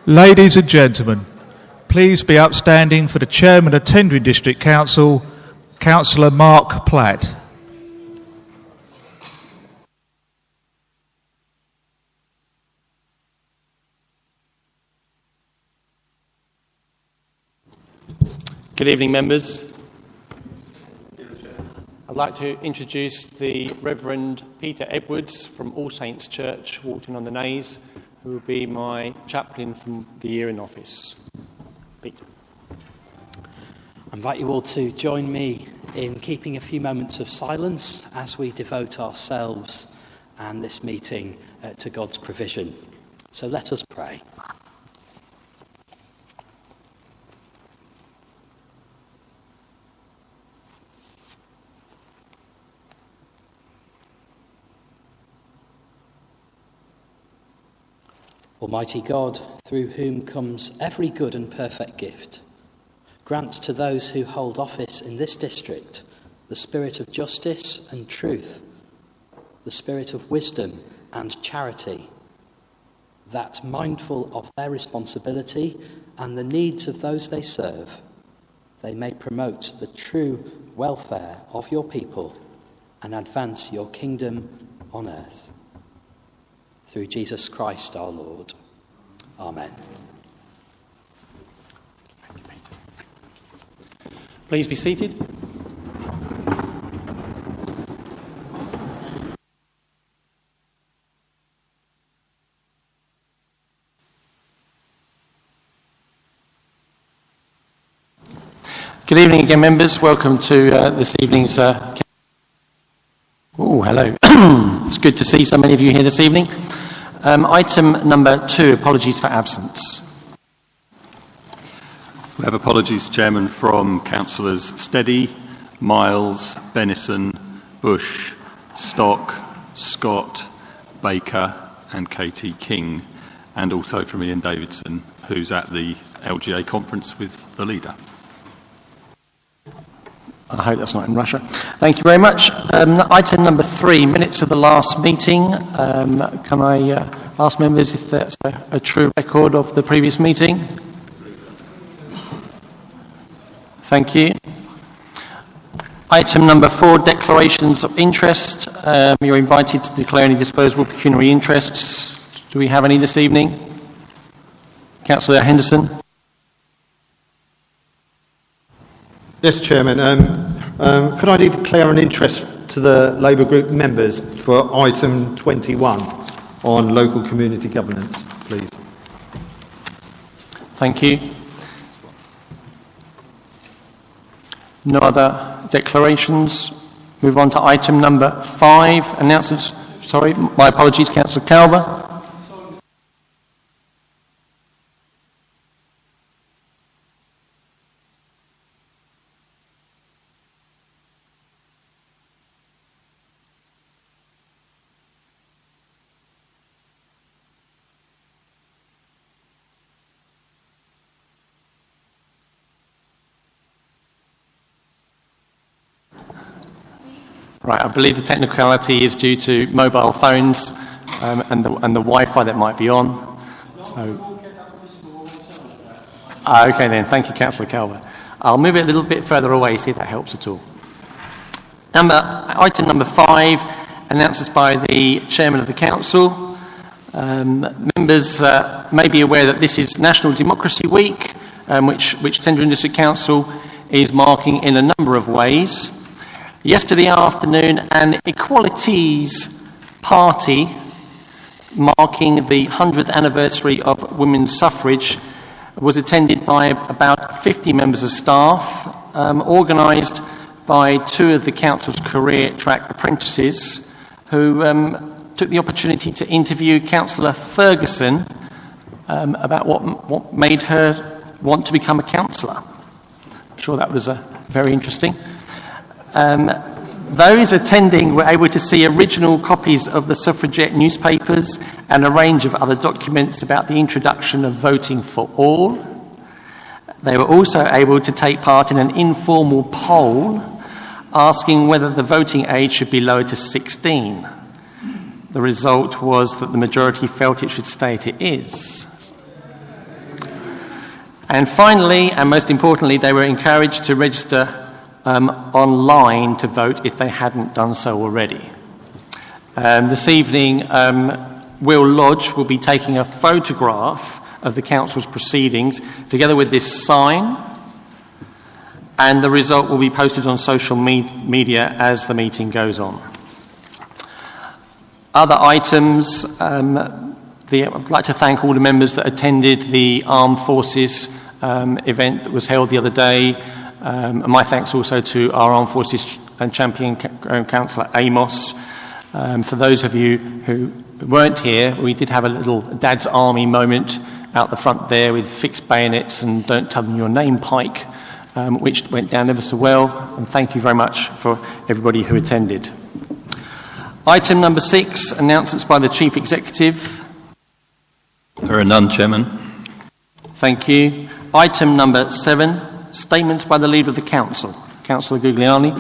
Ladies and gentlemen, please be upstanding for the Chairman of Tendring District Council, Councillor Mark Platt. Good evening, members. I'd like to introduce the Reverend Peter Edwards from All Saints Church, Holland-on-Sea, who will be my chaplain from the year in office. Peter. I invite you all to join me in keeping a few moments of silence as we devote ourselves and this meeting to God's provision. So let us pray. Almighty God, through whom comes every good and perfect gift, grant to those who hold office in this district the spirit of justice and truth, the spirit of wisdom and charity, that, mindful of their responsibility and the needs of those they serve, they may promote the true welfare of your people and advance your kingdom on earth. Through Jesus Christ our Lord. Amen. Please be seated. Good evening again, members. Welcome to this evening's... Oh, hello. It's good to see so many of you here this evening. Item number 2, apologies for absence. We have apologies, Chairman, from Councillors Steady, Miles, Benison, Bush, Stock, Scott, Baker and Katie King, and also from Ian Davidson, who's at the LGA conference with the leader. I hope that's not in Russia. Thank you very much. Item number 3, minutes of the last meeting. Can I ask members if that's a true record of the previous meeting? Thank you. Item number 4, declarations of interest. You're invited to declare any disposable pecuniary interests. Do we have any this evening? Councillor Henderson. Yes, Chairman. Could I declare an interest to the Labour Group members for item 21 on local community governance, please? Thank you. No other declarations. Move on to item number 5, announcements. Sorry, my apologies, Councillor Calver. Right, I believe the technicality is due to mobile phones and the Wi-Fi that might be on. So, okay then, thank you, Councillor Calvert. I'll move it a little bit further away, see if that helps at all. Item number 5, announcements by the Chairman of the Council. Members may be aware that this is National Democracy Week, which Tendring District Council is marking in a number of ways. Yesterday afternoon, an equalities party marking the 100th anniversary of women's suffrage was attended by about 50 members of staff, organised by 2 of the council's career track apprentices who took the opportunity to interview Councillor Ferguson about what made her want to become a councillor. I'm sure that was very interesting. Those attending were able to see original copies of the suffragette newspapers and a range of other documents about the introduction of voting for all. They were also able to take part in an informal poll asking whether the voting age should be lowered to 16. The result was that the majority felt it should stay as it is. And finally, and most importantly, they were encouraged to register online to vote if they hadn't done so already. This evening, Will Lodge will be taking a photograph of the council's proceedings together with this sign, and the result will be posted on social media as the meeting goes on. Other items, I'd like to thank all the members that attended the Armed Forces event that was held the other day. And my thanks also to our Armed Forces and Champion Councillor Amos. For those of you who weren't here, we did have a little Dad's Army moment out the front there with fixed bayonets and don't tell them your name pike, which went down ever so well. And thank you very much for everybody who attended. Item number 6, announcements by the Chief Executive. There are none, Chairman. Thank you. Item number 7, statements by the Leader of the Council. Councillor Guglielmi.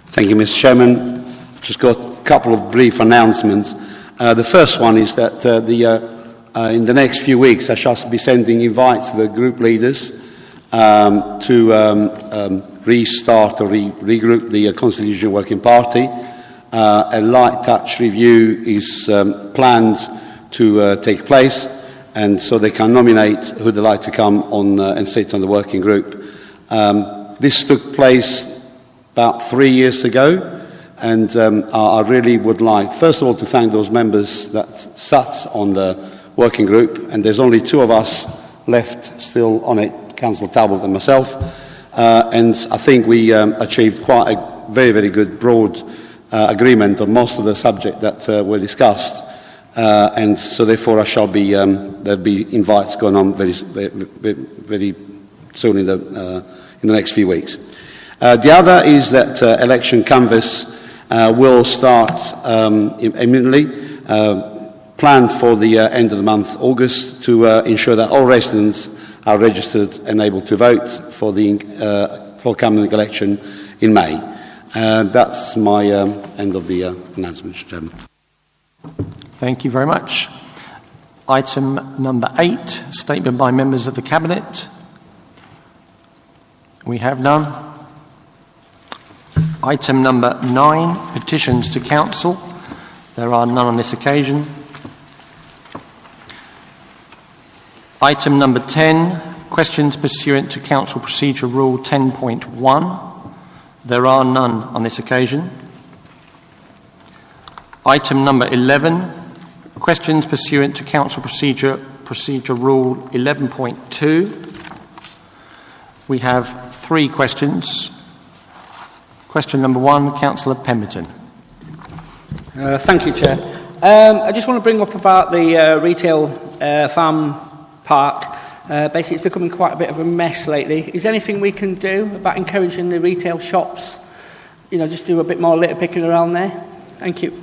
Thank you, Mr. Chairman. Just got a couple of brief announcements. The first one is that in the next few weeks I shall be sending invites to the group leaders to restart or regroup the Constitutional Working Party. A light touch review is planned to take place, and so they can nominate who they'd like to come on and sit on the working group. This took place about 3 years ago, and I really would like, first of all, to thank those members that sat on the working group, and there's only 2 of us left still on it, Councillor Talbot and myself, and I think we achieved quite a very, very good broad agreement on most of the subjects that were discussed, and so therefore I shall be there'll be invites going on very soon in the next few weeks. The other is that election canvass will start imminently, planned for the end of the month, August, to ensure that all residents are registered and able to vote for the forthcoming election in May. That's my end of the announcement, Mr. Chairman. Thank you very much. Item number 8, statement by members of the Cabinet. We have none. Item number 9, petitions to Council. There are none on this occasion. Item number 10, questions pursuant to Council Procedure Rule 10.1. There are none on this occasion. Item number 11, questions pursuant to Council Procedure Rule 11.2. We have 3 questions. Question number 1, Councillor Pemberton. Thank you, Chair. I just want to bring up about the retail farm park. Basically, it's becoming quite a bit of a mess lately. Is there anything we can do about encouraging the retail shops? You know, just do a bit more litter picking around there? Thank you.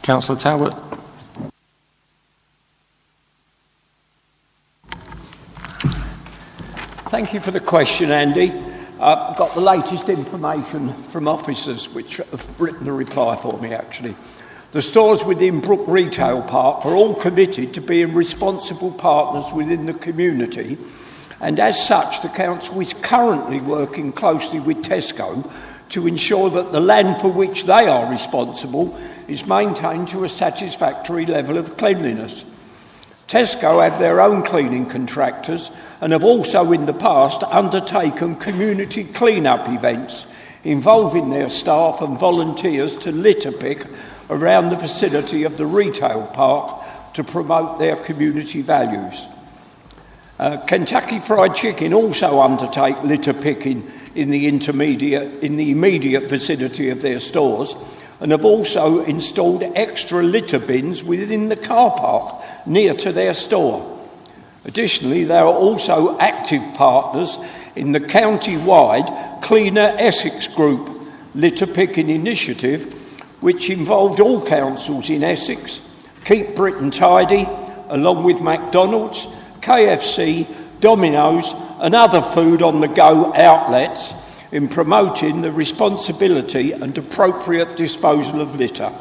Councillor Talbot. Thank you for the question, Andy. I've got the latest information from officers which have written a reply for me, actually. The stores within Brook Retail Park are all committed to being responsible partners within the community, and as such, the council is currently working closely with Tesco to ensure that the land for which they are responsible is maintained to a satisfactory level of cleanliness. Tesco have their own cleaning contractors and have also in the past undertaken community clean-up events involving their staff and volunteers to litter pick around the vicinity of the retail park to promote their community values. Kentucky Fried Chicken also undertake litter picking in the immediate vicinity of their stores and have also installed extra litter bins within the car park near to their store. Additionally, they are also active partners in the county-wide Cleaner Essex Group litter picking initiative, which involved all councils in Essex, Keep Britain Tidy, along with McDonald's, KFC, Domino's and other food-on-the-go outlets in promoting the responsibility and appropriate disposal of litter.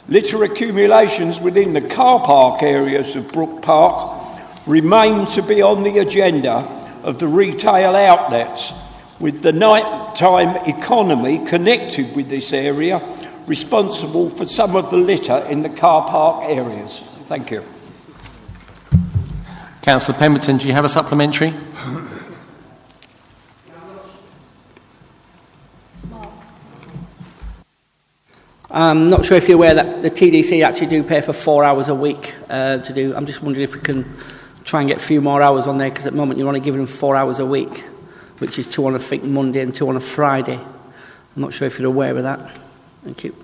Litter accumulations within the car park areas of Brook Park remain to be on the agenda of the retail outlets, with the nighttime economy connected with this area responsible for some of the litter in the car park areas. Thank you. Councillor Pemberton, do you have a supplementary? I'm not sure if you're aware that the TDC actually do pay for 4 hours a week to do. I'm just wondering if we can try and get a few more hours on there, because at the moment you're only giving them 4 hours a week, which is 2 on, I think, Monday and 2 on a Friday. I'm not sure if you're aware of that. Thank you.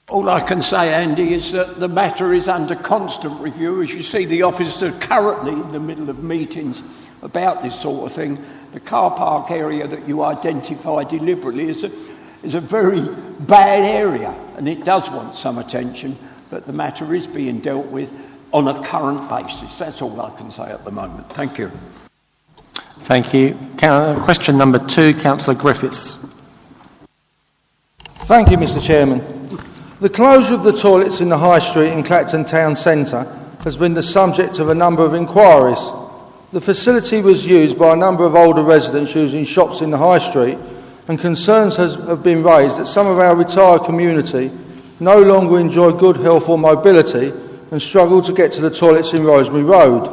All I can say, Andy, is that the matter is under constant review. As you see, the officers are currently in the middle of meetings about this sort of thing. The car park area that you identify deliberately is a very bad area, and it does want some attention, but the matter is being dealt with on a current basis. That's all I can say at the moment. Thank you. Thank you. Question number 2, Councillor Griffiths. Thank you, Mr. Chairman. The closure of the toilets in the High Street in Clacton Town Centre has been the subject of a number of inquiries. The facility was used by a number of older residents using shops in the High Street, and concerns have been raised that some of our retired community no longer enjoy good health or mobility and struggle to get to the toilets in Rosemary Road.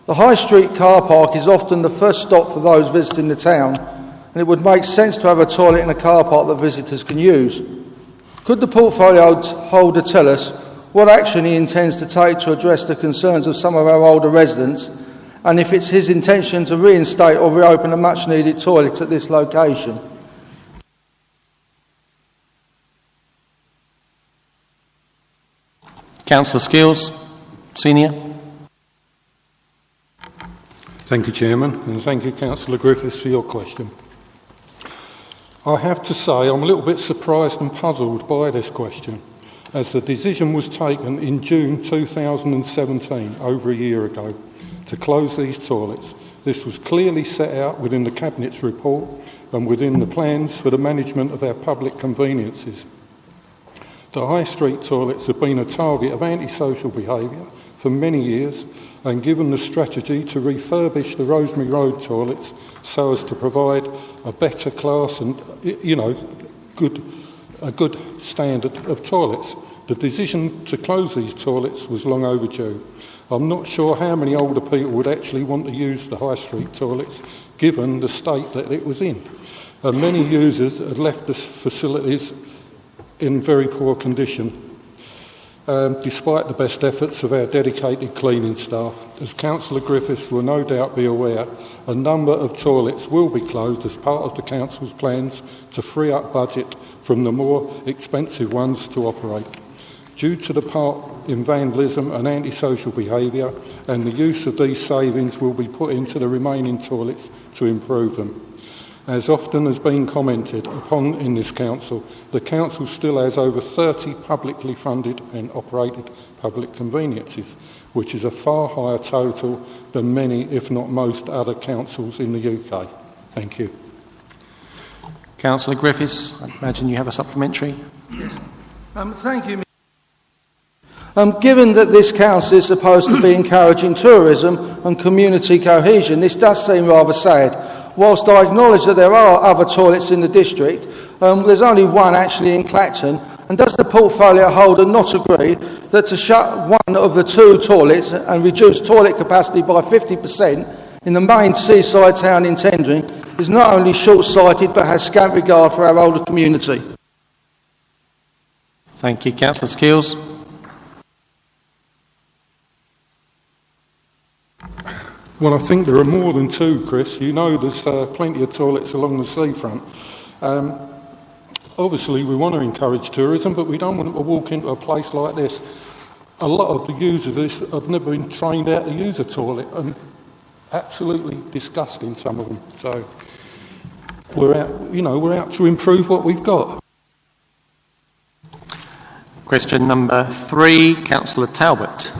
The High Street car park is often the first stop for those visiting the town, and it would make sense to have a toilet in a car park that visitors can use. Could the portfolio holder tell us what action he intends to take to address the concerns of some of our older residents, and if it's his intention to reinstate or reopen a much-needed toilet at this location? Councillor Skills, Senior. Thank you, Chairman, and thank you, Councillor Griffiths, for your question. I have to say I'm a little bit surprised and puzzled by this question, as the decision was taken in June 2017, over a year ago, to close these toilets. This was clearly set out within the Cabinet's report and within the plans for the management of our public conveniences. The High Street toilets have been a target of antisocial behaviour for many years, and given the strategy to refurbish the Rosemary Road toilets so as to provide a better class and, a good standard of toilets, the decision to close these toilets was long overdue. I'm not sure how many older people would actually want to use the High Street toilets, given the state that it was in. And many users had left the facilities in very poor condition, despite the best efforts of our dedicated cleaning staff. As Councillor Griffiths will no doubt be aware, a number of toilets will be closed as part of the Council's plans to free up budget from the more expensive ones to operate. Due to the part in vandalism and antisocial behaviour, and the use of these savings will be put into the remaining toilets to improve them. As often has been commented upon in this Council, the Council still has over 30 publicly funded and operated public conveniences, which is a far higher total than many, if not most, other councils in the UK. Thank you. Councillor Griffiths, I imagine you have a supplementary. Yes. Thank you. Given that this council is supposed to be encouraging tourism and community cohesion, this does seem rather sad. Whilst I acknowledge that there are other toilets in the district, there's only one actually in Clacton, and does the portfolio holder not agree that to shut one of the 2 toilets and reduce toilet capacity by 50% in the main seaside town in Tendring is not only short-sighted but has scant regard for our older community? Thank you. Councillor Skills. Well, I think there are more than 2, Chris. You know there's plenty of toilets along the seafront. Obviously, we want to encourage tourism, but we don't want them to walk into a place like this. A lot of the users of this have never been trained how to use a toilet, and absolutely disgusting, some of them. So we're out to improve what we've got. Question number 3, Councillor Talbot.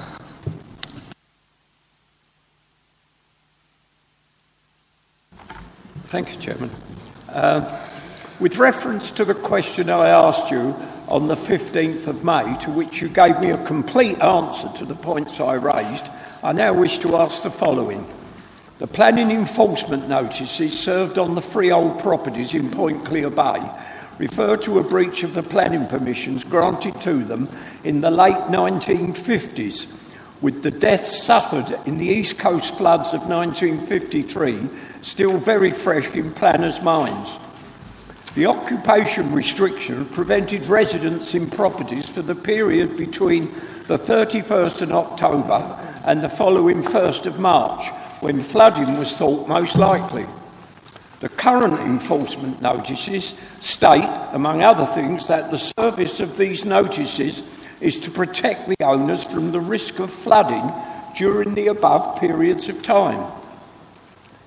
Thank you, Chairman. With reference to the question I asked you on the 15th of May, to which you gave me a complete answer to the points I raised, I now wish to ask the following. The planning enforcement notices served on the freehold properties in Point Clear Bay refer to a breach of the planning permissions granted to them in the late 1950s, with the deaths suffered in the East Coast floods of 1953 still very fresh in planners' minds. The occupation restriction prevented residents in properties for the period between the 31st of October and the following 1st of March, when flooding was thought most likely. The current enforcement notices state, among other things, that the service of these notices is to protect the owners from the risk of flooding during the above periods of time.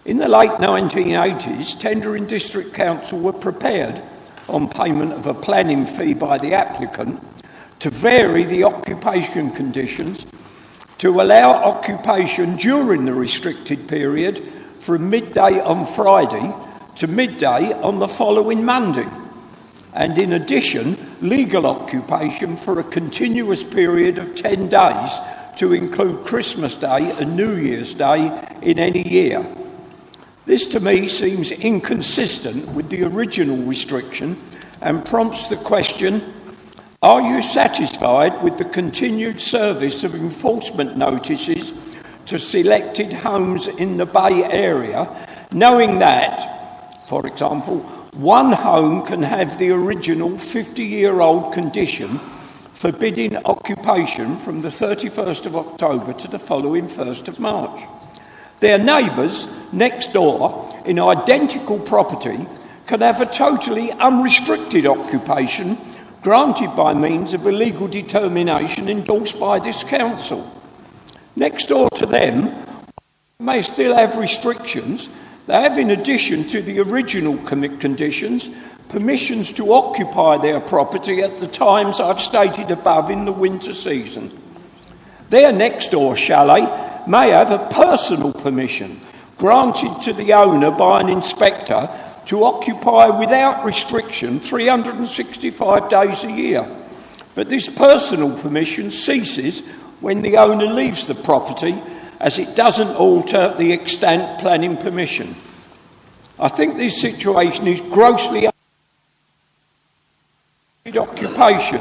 In the late 1980s, Tendring District Council were prepared, on payment of a planning fee by the applicant, to vary the occupation conditions to allow occupation during the restricted period from midday on Friday to midday on the following Monday, and in addition, legal occupation for a continuous period of 10 days to include Christmas Day and New Year's Day in any year. This to me seems inconsistent with the original restriction and prompts the question, are you satisfied with the continued service of enforcement notices to selected homes in the Bay Area, knowing that, for example, one home can have the original 50-year-old condition forbidding occupation from the 31st of October to the following 1st of March? Their neighbours next door in identical property can have a totally unrestricted occupation granted by means of a legal determination endorsed by this council. Next door to them may still have restrictions. They have, in addition to the original conditions, permissions to occupy their property at the times I've stated above in the winter season. Their next door chalet may have a personal permission granted to the owner by an inspector to occupy without restriction 365 days a year. But this personal permission ceases when the owner leaves the property, as it doesn't alter the extant planning permission. I think this situation is grossly occupation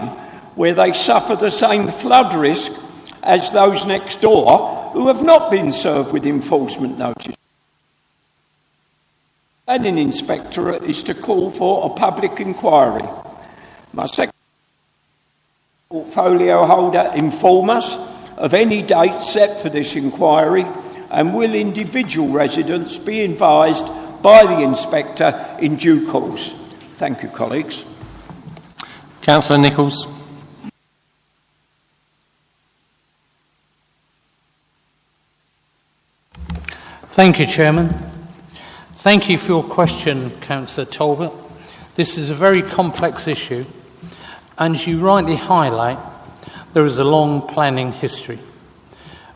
where they suffer the same flood risk as those next door who have not been served with enforcement notice. The planning inspectorate is to call for a public inquiry. My second portfolio holder inform us of any date set for this inquiry, and will individual residents be advised by the inspector in due course? Thank you, colleagues. Councillor Nichols. Thank you, Chairman. Thank you for your question, Councillor Talbot. This is a very complex issue, and as you rightly highlight, there is a long planning history.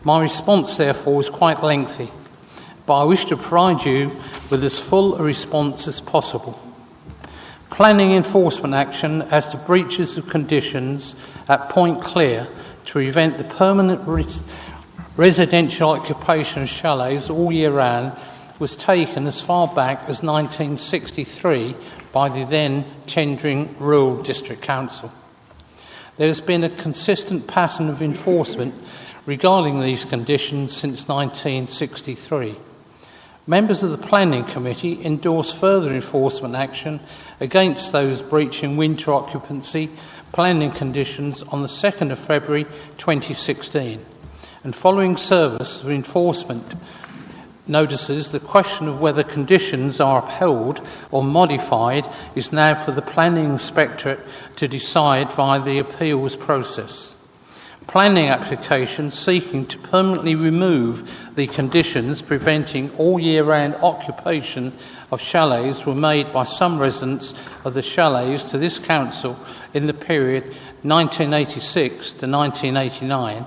My response, therefore, is quite lengthy, but I wish to provide you with as full a response as possible. Planning enforcement action as to breaches of conditions at Point Clear to prevent the permanent residential occupation of chalets all year round was taken as far back as 1963 by the then Tendring Rural District Council. There has been a consistent pattern of enforcement regarding these conditions since 1963. Members of the Planning Committee endorsed further enforcement action against those breaching winter occupancy planning conditions on the 2nd of February 2016. And following service of enforcement notices, the question of whether conditions are upheld or modified is now for the Planning Inspectorate to decide via the appeals process. Planning applications seeking to permanently remove the conditions preventing all year round occupation of chalets were made by some residents of the chalets to this council in the period 1986 to 1989,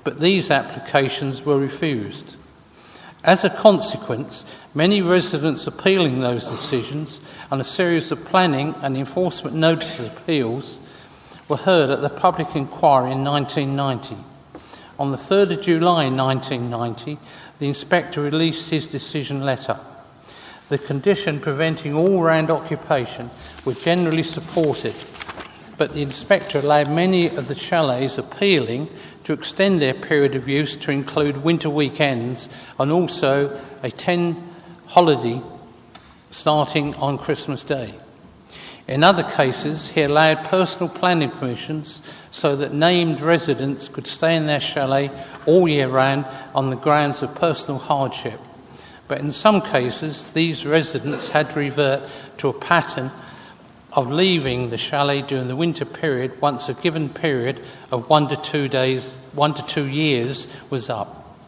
but these applications were refused. As a consequence, many residents appealing those decisions and a series of planning and enforcement notice appeals were heard at the public inquiry in 1990. On the 3rd of July 1990, the inspector released his decision letter. The condition preventing all-round occupation were generally supported, but the inspector allowed many of the chalets appealing to extend their period of use to include winter weekends and also a 10 holiday starting on Christmas Day. In other cases, he allowed personal planning permissions so that named residents could stay in their chalet all year round on the grounds of personal hardship. But in some cases, these residents had to revert to a pattern of leaving the chalet during the winter period once a given period of 1 to 2 years was up.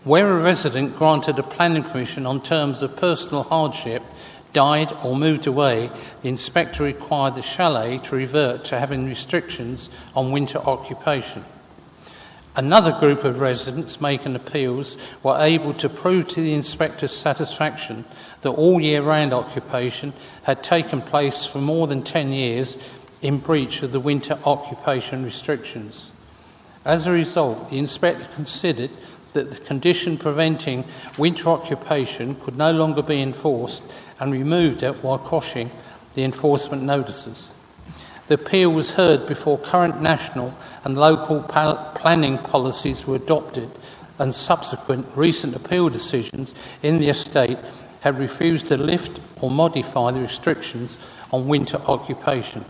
Where a resident granted a planning permission on terms of personal hardship, died or moved away, the inspector required the chalet to revert to having restrictions on winter occupation. Another group of residents making appeals were able to prove to the inspector's satisfaction that all year round occupation had taken place for more than 10 years in breach of the winter occupation restrictions. As a result, the inspector considered that the condition preventing winter occupation could no longer be enforced and removed it while quashing the enforcement notices. The appeal was heard before current national and local planning policies were adopted, and subsequent recent appeal decisions in the estate have refused to lift or modify the restrictions on winter occupation.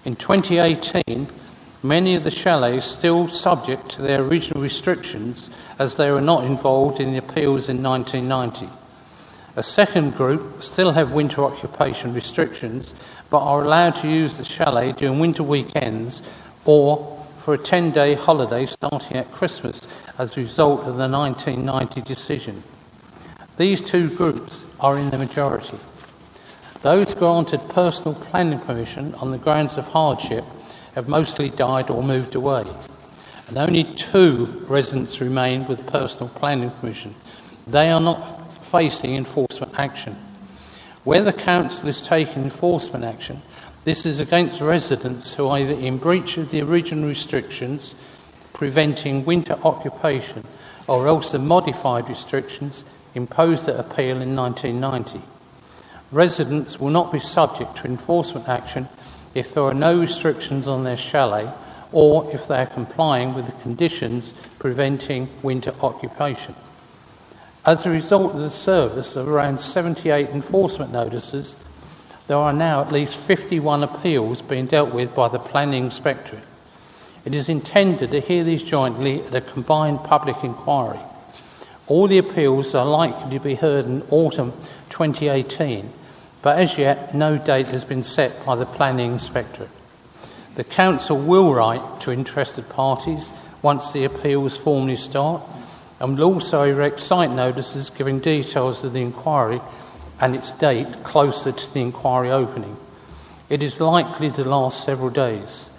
In 2018, many of the chalets still subject to their original restrictions as they were not involved in the appeals in 1990. A second group still have winter occupation restrictions but are allowed to use the chalet during winter weekends or for a 10-day holiday starting at Christmas as a result of the 1990 decision. These two groups are in the majority. Those granted personal planning permission on the grounds of hardship have mostly died or moved away, and only 2 residents remain with personal planning permission. They are not facing enforcement action. Where the council is taking enforcement action, this is against residents who are either in breach of the original restrictions preventing winter occupation or else the modified restrictions imposed at appeal in 1990. Residents will not be subject to enforcement action if there are no restrictions on their chalet or if they are complying with the conditions preventing winter occupation. As a result of the service of around 78 enforcement notices, there are now at least 51 appeals being dealt with by the Planning Inspectorate. It is intended to hear these jointly at a combined public inquiry. All the appeals are likely to be heard in autumn 2018, but as yet no date has been set by the Planning Inspectorate. The Council will write to interested parties once the appeals formally start, and will also erect site notices giving details of the inquiry and its date closer to the inquiry opening. It is likely to last several days.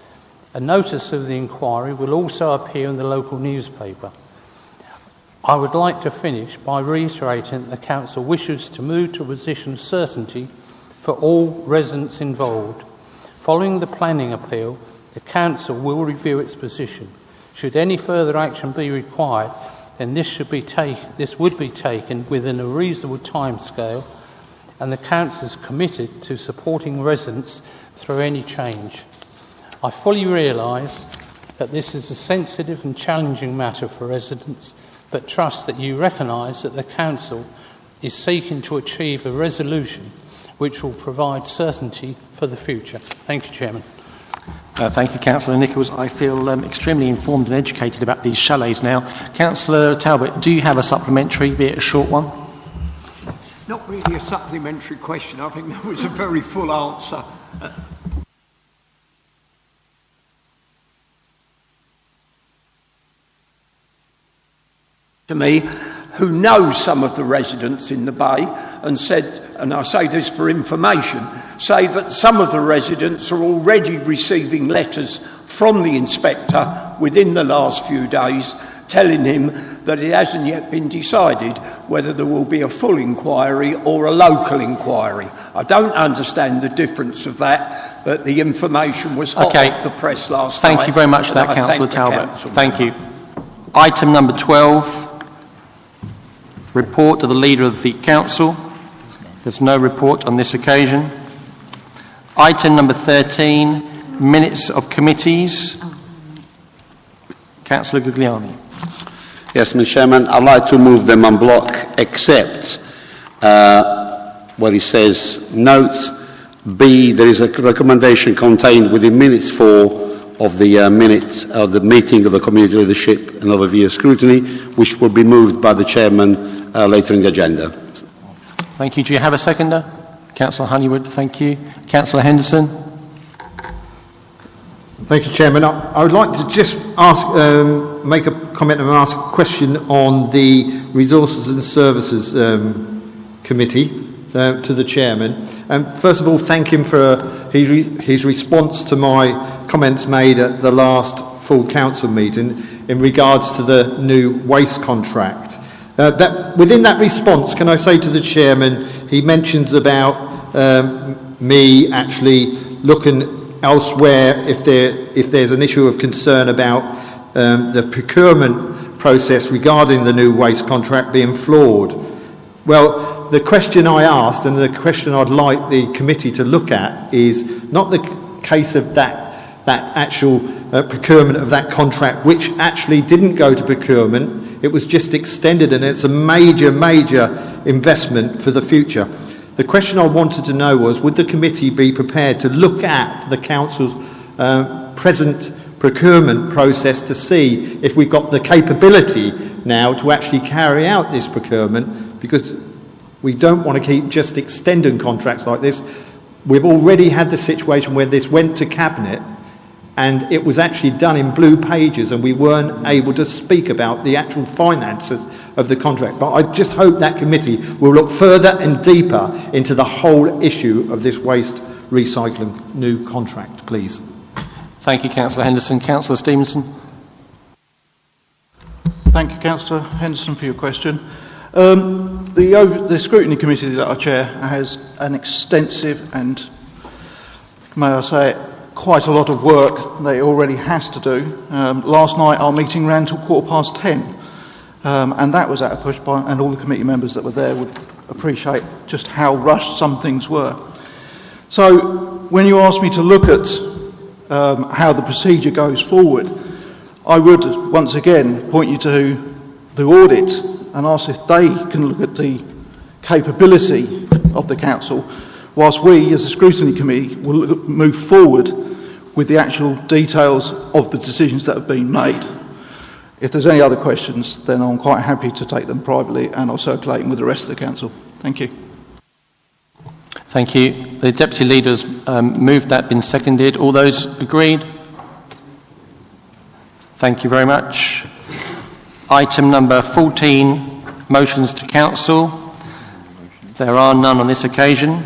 A notice of the inquiry will also appear in the local newspaper. I would like to finish by reiterating that the Council wishes to move to a position of certainty for all residents involved. Following the planning appeal, the Council will review its position. Should any further action be required, then this would be taken within a reasonable timescale, and the Council is committed to supporting residents through any change. I fully realise that this is a sensitive and challenging matter for residents, but trust that you recognise that the Council is seeking to achieve a resolution which will provide certainty for the future. Thank you, Chairman. Thank you, Councillor Nichols. I feel extremely informed and educated about these chalets now. Councillor Talbot, do you have a supplementary, be it a short one? Not really a supplementary question. I think that was a very full answer. To me, who knows some of the residents in the bay, and said, and I say this for information, say that some of the residents are already receiving letters from the inspector within the last few days telling him that it hasn't yet been decided whether there will be a full inquiry or a local inquiry. I don't understand the difference of that, but the information was hot off the press last night. Thank you very much for that, Councillor Talbot. Thank you. Item number 12, report to the Leader of the Council. There's no report on this occasion. Item number 13, minutes of committees. Councillor Guglielmi. Yes, Mr. Chairman, I'd like to move them en bloc, except where it says, note B, there is a recommendation contained within minutes 4 of the minutes of the meeting of the community leadership and overview of scrutiny, which will be moved by the chairman later in the agenda. Thank you. Do you have a seconder? Councillor Honeywood, thank you. Councillor Henderson. Thank you, Chairman. I would like to just ask, make a comment and ask a question on the Resources and Services Committee to the Chairman. First of all, thank him for his response to my comments made at the last full council meeting in regards to the new waste contract. Within that response, can I say to the Chairman, he mentions about me actually looking elsewhere if there's an issue of concern about the procurement process regarding the new waste contract being flawed. Well, the question I asked and the question I'd like the committee to look at is not the case of that actual procurement of that contract, which actually didn't go to procurement. It was just extended, and it's a major investment for the future. The question I wanted to know was, would the committee be prepared to look at the council's present procurement process to see if we've got the capability now to actually carry out this procurement, because we don't want to keep just extending contracts like this. We've already had the situation where this went to Cabinet and it was actually done in blue pages and we weren't able to speak about the actual finances of the contract. But I just hope that committee will look further and deeper into the whole issue of this waste recycling new contract, please. Thank you, Councillor Henderson. Councillor Stevenson. Thank you, Councillor Henderson, for your question. The Scrutiny Committee that I chair has an extensive and, may I say it, quite a lot of work that it already has to do. Last night our meeting ran till 10:15, and that was at a push by, and all the committee members that were there would appreciate just how rushed some things were. So when you ask me to look at how the procedure goes forward, I would once again point you to the audit and ask if they can look at the capability of the council, whilst we as a Scrutiny Committee will move forward with the actual details of the decisions that have been made. If there's any other questions, then I'm quite happy to take them privately and I'll circulate them with the rest of the council. Thank you. Thank you. The Deputy Leader's moved that, been seconded. All those agreed? Thank you very much. Item number 14, motions to Council. There are none on this occasion.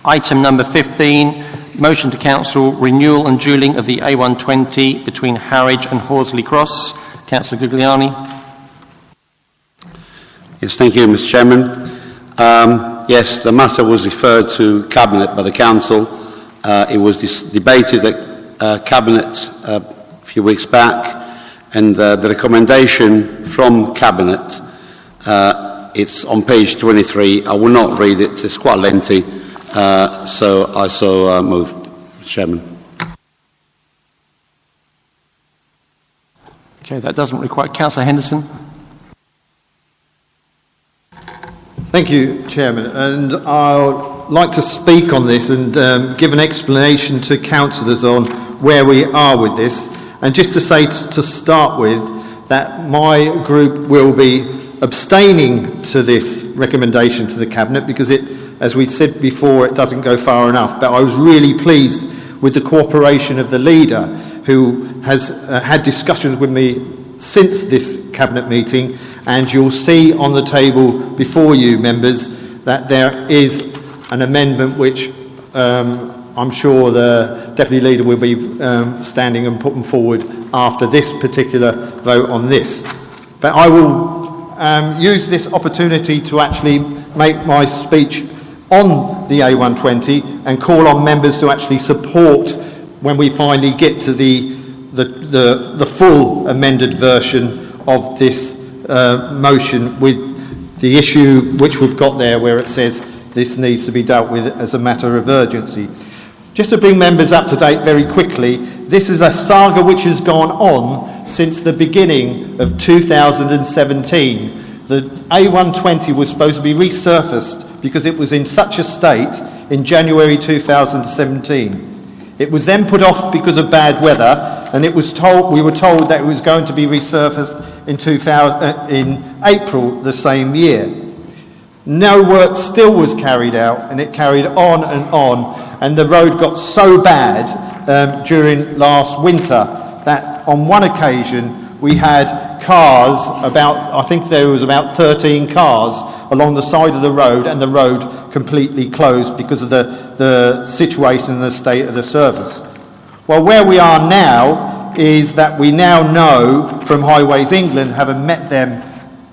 Item number 15, motion to Council, renewal and dualling of the A120 between Harwich and Horsley Cross. Councillor Guglielmi. Yes, thank you, Mr. Chairman. Yes, the matter was referred to Cabinet by the Council. It was debated at Cabinet a few weeks back, and the recommendation from Cabinet, it's on page 23. I will not read it, it's quite lengthy, so I move, Mr. Chairman. Okay, that doesn't require Councillor Henderson. Thank you, Chairman. And I'd like to speak on this and give an explanation to councillors on where we are with this. And just to say to start with that my group will be abstaining to this recommendation to the Cabinet because it, as we said before, it doesn't go far enough. But I was really pleased with the cooperation of the Leader, who has had discussions with me since this Cabinet meeting, and you'll see on the table before you, members, that there is an amendment which I'm sure the Deputy Leader will be standing and putting forward after this particular vote on this. But I will use this opportunity to actually make my speech on the A120 and call on members to actually support when we finally get to the full amended version of this motion, with the issue which we've got there where it says this needs to be dealt with as a matter of urgency. Just to bring members up to date very quickly, this is a saga which has gone on since the beginning of 2017. The A120 was supposed to be resurfaced because it was in such a state in January 2017. It was then put off because of bad weather, and we were told that it was going to be resurfaced in April the same year. No work still was carried out, and it carried on, and the road got so bad during last winter that on one occasion we had cars, I think there was about 13 cars along the side of the road, and the road completely closed because of the situation and the state of the surface. Well, where we are now is that we now know from Highways England, having met them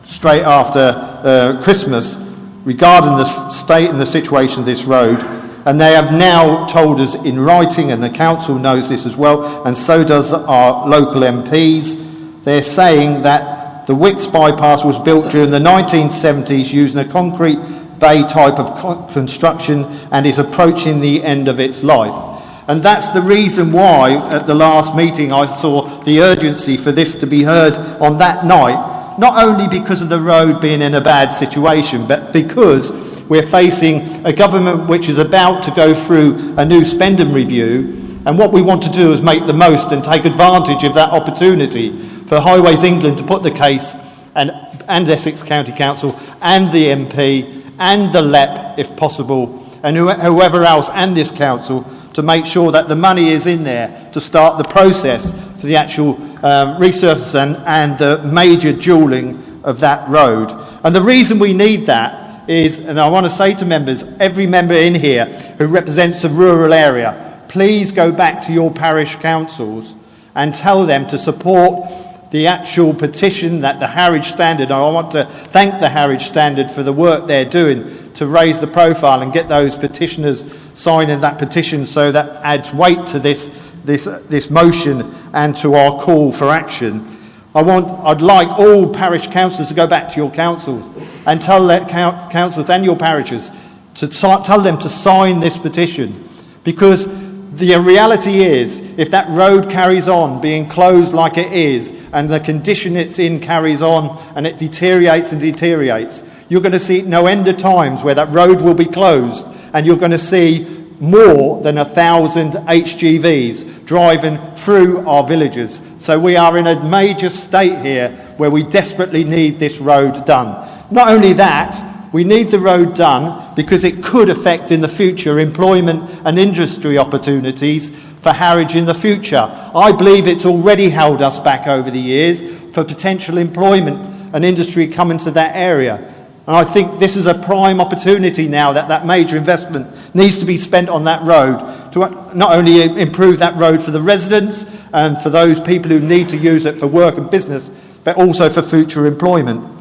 straight after Christmas, regarding the state and the situation of this road, and they have now told us in writing, and the council knows this as well, and so does our local MPs. They're saying that the Wicks bypass was built during the 1970s using a concrete bay type of construction and is approaching the end of its life. And that's the reason why at the last meeting I saw the urgency for this to be heard on that night, not only because of the road being in a bad situation, but because we're facing a government which is about to go through a new spending review, and what we want to do is make the most and take advantage of that opportunity for Highways England to put the case, and Essex County Council and the MP and the LEP, if possible, and whoever else, and this council, to make sure that the money is in there to start the process for the actual resurface and the major dualling of that road. And the reason we need that is, and I want to say to members, every member in here who represents a rural area, please go back to your parish councils and tell them to support the actual petition that the Harwich Standard, and I want to thank the Harwich Standard for the work they're doing to raise the profile and get those petitioners signing that petition, so that adds weight to this motion and to our call for action. I'd like all parish councillors to go back to your councils and tell their councils and your parishes to tell them to sign this petition, because the reality is, if that road carries on being closed like it is, and the condition it's in carries on, and it deteriorates and deteriorates, you're going to see no end of times where that road will be closed, and you're going to see more than 1,000 HGVs driving through our villages. So we are in a major state here where we desperately need this road done. Not only that, we need the road done because it could affect in the future employment and industry opportunities for Harwich in the future. I believe it's already held us back over the years for potential employment and industry coming to that area. And I think this is a prime opportunity now that major investment needs to be spent on that road to not only improve that road for the residents and for those people who need to use it for work and business, but also for future employment.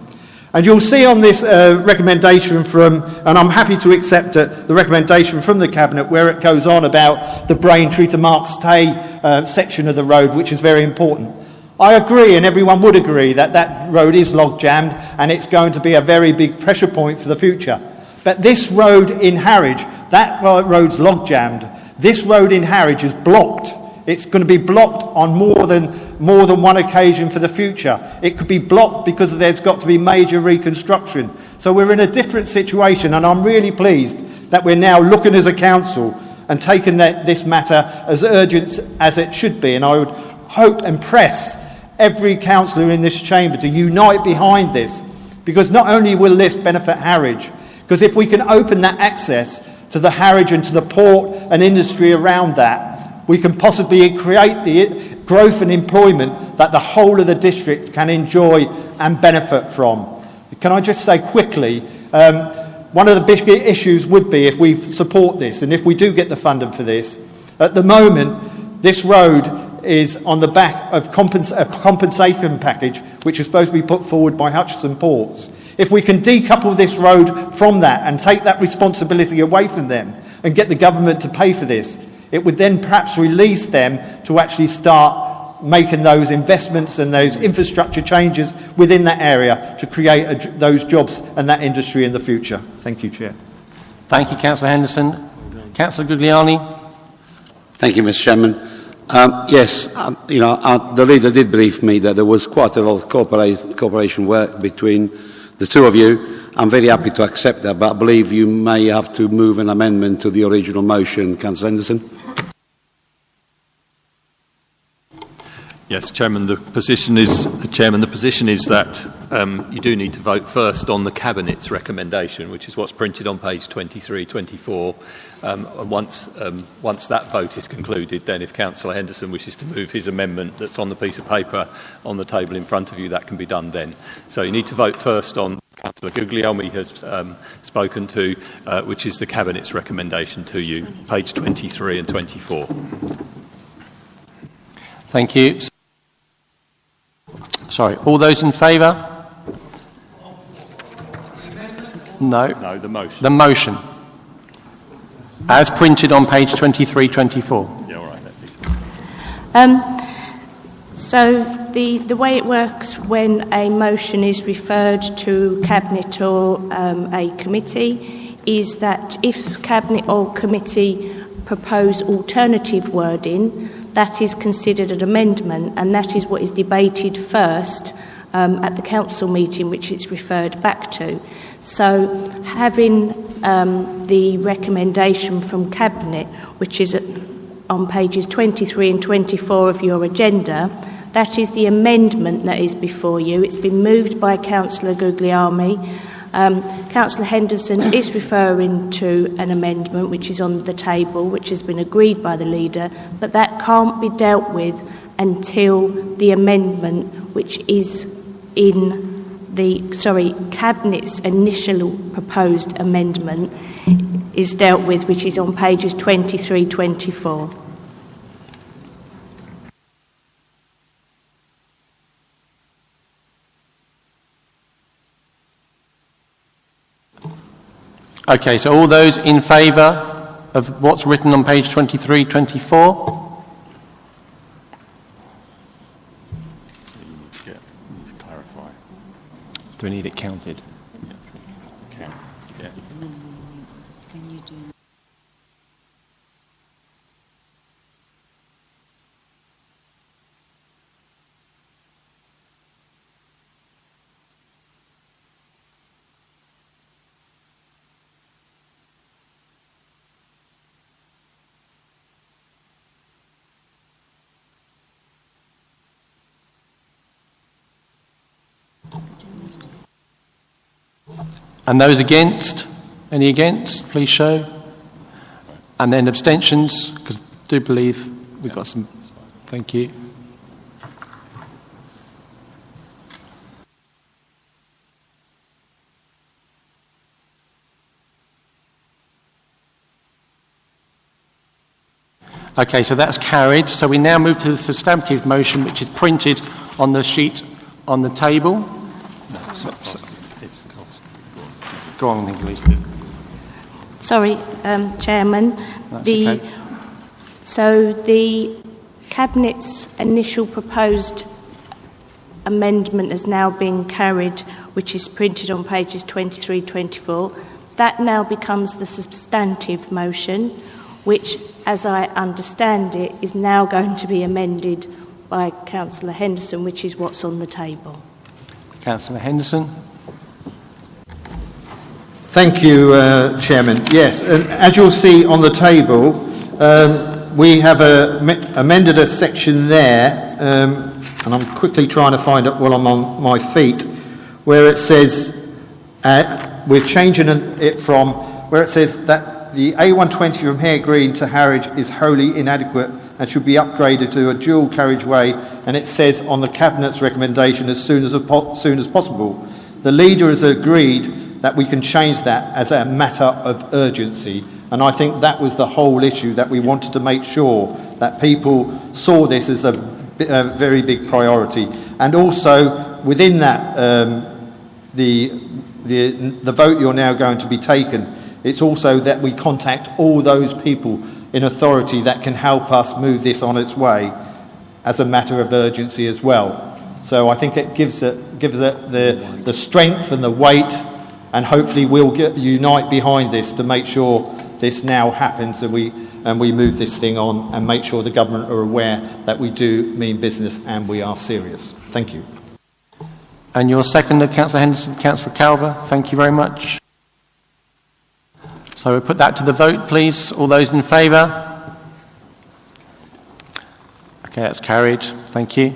And you'll see on this recommendation from, and I'm happy to accept it, the recommendation from the Cabinet where it goes on about the Braintree to Marks Tay section of the road, which is very important. I agree, and everyone would agree, that that road is log-jammed and it's going to be a very big pressure point for the future. But this road in Harwich, that road's log-jammed. This road in Harwich is blocked. It's going to be blocked on more than one occasion for the future. It could be blocked because there's got to be major reconstruction. So we're in a different situation, and I'm really pleased that we're now looking as a council and taking this matter as urgent as it should be. And I would hope and press every councillor in this chamber to unite behind this, because not only will this benefit Harwich, because if we can open that access to the Harwich and to the port and industry around that, we can possibly create the growth and employment that the whole of the district can enjoy and benefit from. Can I just say quickly, one of the big issues would be if we support this and if we do get the funding for this. At the moment, this road is on the back of a compensation package which is supposed to be put forward by Hutchison Ports. If we can decouple this road from that and take that responsibility away from them and get the government to pay for this, it would then perhaps release them to actually start making those investments and those infrastructure changes within that area to create those jobs and that industry in the future. Thank you, Chair. Thank you, Councillor Henderson. Councillor Guglielmi. Thank you, Mr. Chairman. Yes, the leader did brief me that there was quite a lot of cooperation work between the two of you. I'm very happy to accept that, but I believe you may have to move an amendment to the original motion. Councillor Henderson. Yes, Chairman. The position is that you do need to vote first on the Cabinet's recommendation, which is what's printed on page 23, 24. And once that vote is concluded, then if Councillor Henderson wishes to move his amendment that's on the piece of paper on the table in front of you, that can be done then. So you need to vote first on Councillor Guglielmi has spoken to, which is the Cabinet's recommendation to you, page 23 and 24. Thank you. Sorry, all those in favour? No. No, the motion. The motion. As printed on page 23, 24. Yeah, all right. So the way it works when a motion is referred to Cabinet or a committee is that if Cabinet or committee propose alternative wording, that is considered an amendment, and that is what is debated first at the council meeting, which it's referred back to. So having the recommendation from Cabinet, which is on pages 23 and 24 of your agenda, that is the amendment that is before you. It's been moved by Councillor Guglielmi. Councillor Henderson is referring to an amendment which is on the table, which has been agreed by the leader, but that can't be dealt with until the amendment, which is in the Cabinet's initial proposed amendment, is dealt with, which is on pages 23, 24. Okay, so all those in favour of what's written on page 23, 24? So you need to clarify. Do we need it counted? Count. Yeah. And those against? Any against? Please show. And then abstentions, because I do believe we've got some. Thank you. Okay, so that's carried. So we now move to the substantive motion, which is printed on the sheet on the table. Go on, Nicholas. Sorry, Chairman. That's okay. So the Cabinet's initial proposed amendment has now been carried, which is printed on pages 23, 24. That now becomes the substantive motion, which, as I understand it, is now going to be amended by Councillor Henderson, which is what's on the table. Councillor Henderson. Thank you, Chairman. Yes, as you'll see on the table, we have amended a section there, and I'm quickly trying to find it while I'm on my feet, where it says, we're changing it from where it says that the A120 from Hare Green to Harwich is wholly inadequate and should be upgraded to a dual carriageway, and it says on the Cabinet's recommendation as soon as possible. The leader has agreed that we can change that as a matter of urgency. And I think that was the whole issue, that we wanted to make sure that people saw this as a very big priority. And also within that, the vote you're now going to be taken, it's also that we contact all those people in authority that can help us move this on its way as a matter of urgency as well. So I think it gives it the strength and the weight, and hopefully we'll unite behind this to make sure this now happens and we move this thing on and make sure the government are aware that we do mean business and we are serious. Thank you. And your seconder, Councillor Henderson, Councillor Calver, thank you very much. So we'll put that to the vote, please. All those in favour? Okay, that's carried. Thank you.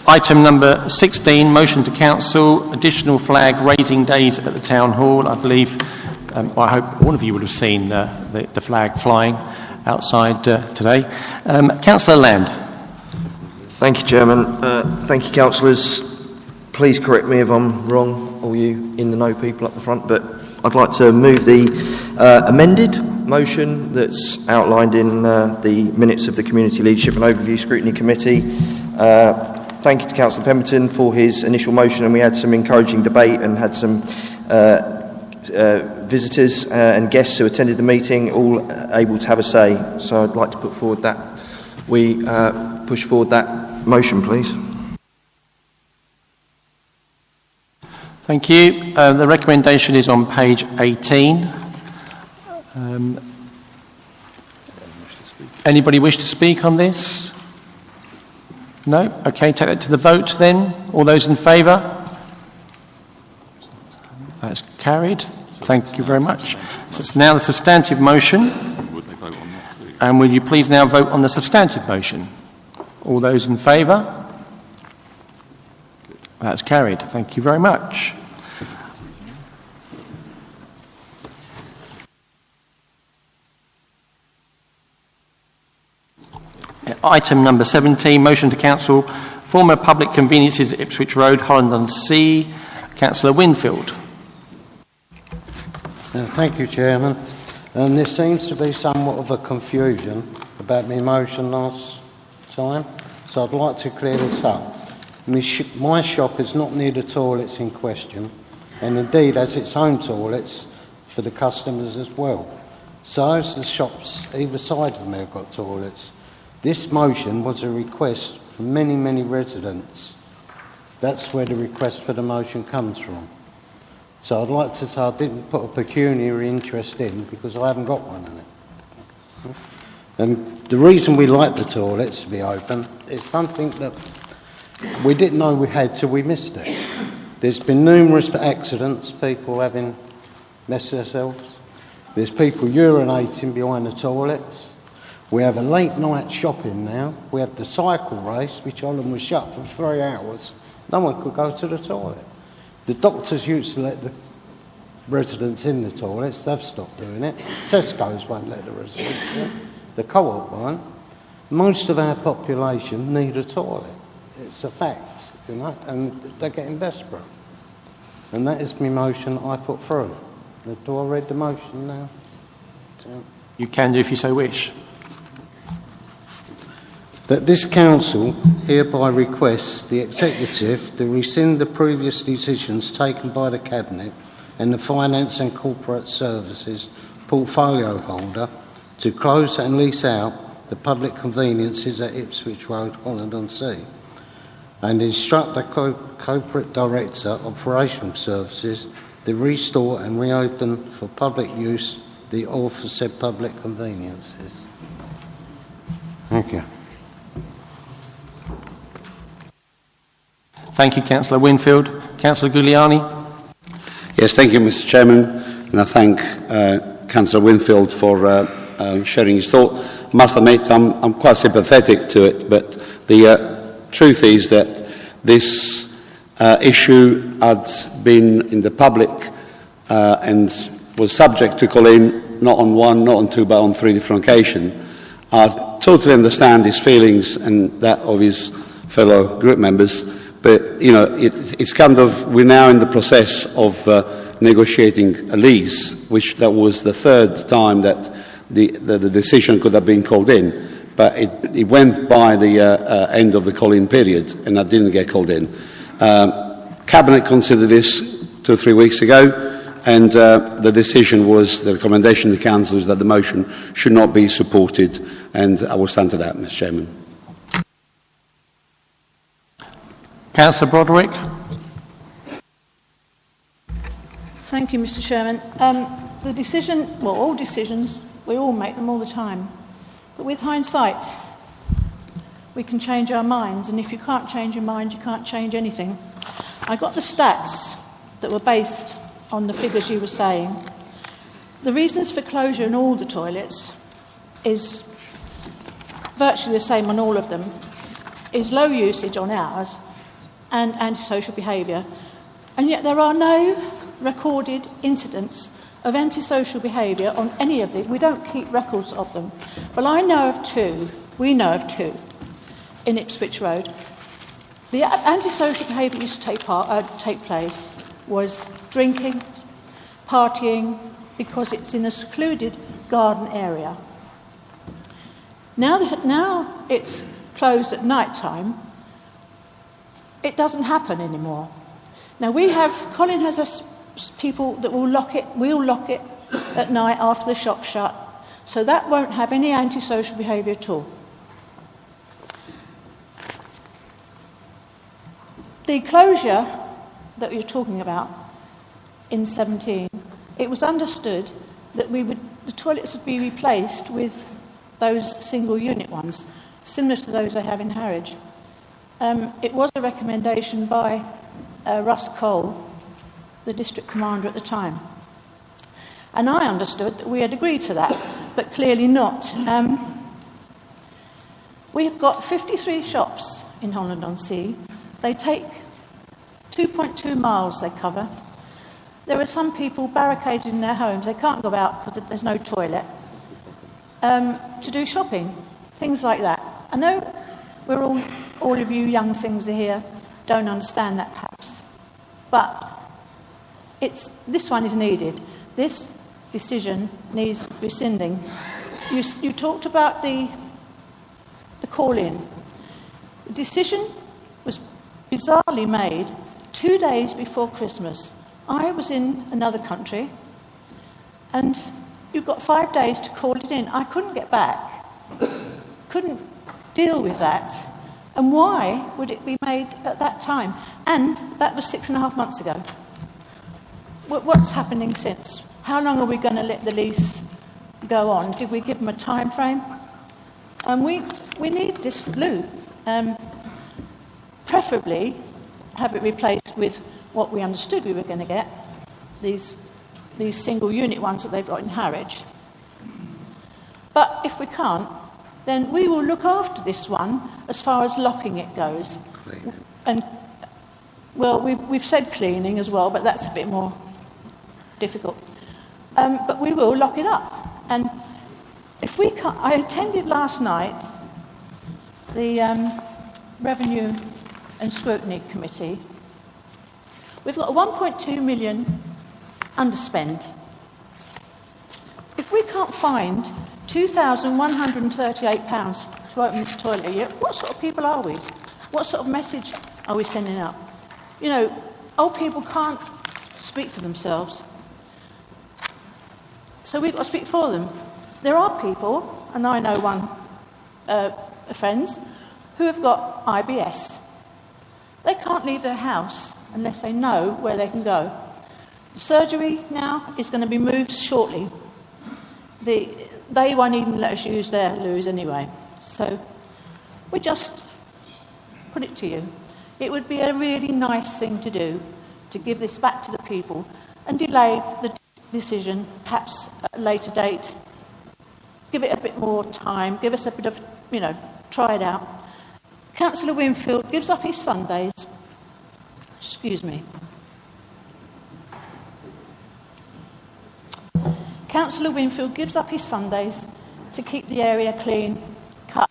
Item number 16, motion to council, additional flag raising days at the town hall. I believe, I hope all of you would have seen the flag flying outside today. Councillor Land. Thank you, Chairman. Thank you, councillors. Please correct me if I'm wrong, all you in the know people up the front, but I'd like to move the amended motion that's outlined in the minutes of the Community Leadership and Overview Scrutiny Committee. Thank you to Councillor Pemberton for his initial motion, and we had some encouraging debate and had some visitors and guests who attended the meeting, all able to have a say. So I'd like to put forward that we push forward that motion, please. Thank you. The recommendation is on page 18. Anybody wish to speak on this? No? Okay, take that to the vote then. All those in favour? That's carried. Thank you very much. So it's now the substantive motion. And will you please now vote on the substantive motion? All those in favour? That's carried. Thank you very much. Item number 17, motion to council, former public conveniences at Ipswich Road, Holland-on-Sea. Councillor Winfield. Thank you, Chairman. There seems to be somewhat of a confusion about my motion last time, so I'd like to clear this up. My shop is not near the toilets in question, and indeed has its own toilets for the customers as well. So as the shops either side of me have got toilets. This motion was a request from many, many residents. That's where the request for the motion comes from. So I'd like to say I didn't put a pecuniary interest in because I haven't got one in it. And the reason we like the toilets to be open is something that we didn't know we had till we missed it. There's been numerous accidents, people having messed themselves. There's people urinating behind the toilets. We have a late night shopping now. We have the cycle race, which Holland was shut for 3 hours. No one could go to the toilet. The doctors used to let the residents in the toilets. They've stopped doing it. Tesco's won't let the residents in. The co-op won't. Most of our population need a toilet. It's a fact, you know, and they're getting desperate. And that is my motion I put through. Do I read the motion now? You can do if you so wish. That this council hereby requests the executive to rescind the previous decisions taken by the Cabinet and the Finance and Corporate Services portfolio holder to close and lease out the public conveniences at Ipswich Road, Holland-on-Sea, and instruct the Corporate Director of Operational Services to restore and reopen for public use the aforesaid public conveniences. Thank you. Thank you, Councillor Winfield. Councillor Giuliani. Yes, thank you, Mr. Chairman, and I thank Councillor Winfield for sharing his thought. I must admit, I'm quite sympathetic to it, but the truth is that this issue had been in the public and was subject to call-in not on one, not on two, but on 3 different occasions. I totally understand his feelings and that of his fellow group members, but it's kind of, we're now in the process of negotiating a lease, which that was the third time that the decision could have been called in, but it went by the end of the call-in period, and I didn't get called in. Cabinet considered this 2 or 3 weeks ago, and the decision was, the recommendation to the council is that the motion should not be supported, and I will stand to that, Mr. Chairman. Councillor Broderick. Thank you, Mr. Chairman. The decision, well, all decisions, we all make them all the time. But with hindsight, we can change our minds, and if you can't change your mind, you can't change anything. I got the stats that were based on the figures you were saying. The reasons for closure in all the toilets is virtually the same on all of them, is low usage on ours and antisocial behaviour. And yet there are no recorded incidents of antisocial behaviour on any of these. We don't keep records of them. Well, I know of two, we know of two, in Ipswich Road. The antisocial behaviour that used to take place was drinking, partying, because it's in a secluded garden area. Now it's closed at night time, it doesn't happen anymore. Now Colin has people that will lock it, we'll lock it at night after the shop's shut, so that won't have any antisocial behaviour at all. The closure that you're talking about in 17, it was understood that the toilets would be replaced with those single unit ones, similar to those they have in Harwich. It was a recommendation by Russ Cole, the district commander at the time. And I understood that we had agreed to that, but clearly not. We have got 53 shops in Holland-on-Sea. They take 2.2 miles they cover. There are some people barricaded in their homes. They can't go out because there's no toilet. To do shopping, things like that. I know we're all of you young things are here, don't understand that perhaps. But this one is needed. This decision needs rescinding. You talked about the call-in. The decision was bizarrely made 2 days before Christmas. I was in another country, and you've got 5 days to call it in. I couldn't get back, couldn't deal with that. And why would it be made at that time? And that was 6.5 months ago. What's happening since? How long are we going to let the lease go on? Did we give them a time frame? And we need this loop. Preferably have it replaced with what we understood we were going to get, these single unit ones that they've got in Harwich. But if we can't, then we will look after this one as far as locking it goes. And, well, we've said cleaning as well, but that's a bit more difficult. But we will lock it up. And if we can't... I attended last night the Revenue and Scrutiny Committee. We've got a 1.2 million underspend. If we can't find £2,138 to open this toilet a year, what sort of people are we? What sort of message are we sending out? You know, old people can't speak for themselves. So we've got to speak for them. There are people, and I know one, friends, who have got IBS. They can't leave their house unless they know where they can go. The surgery now is going to be moved shortly. They won't even let us use their loos anyway. So we just put it to you. It would be a really nice thing to do, to give this back to the people and delay the decision, perhaps at a later date. Give it a bit more time, give us a bit of, try it out. Councillor Winfield gives up his Sundays. Excuse me. Councillor Winfield gives up his Sundays to keep the area clean, cut,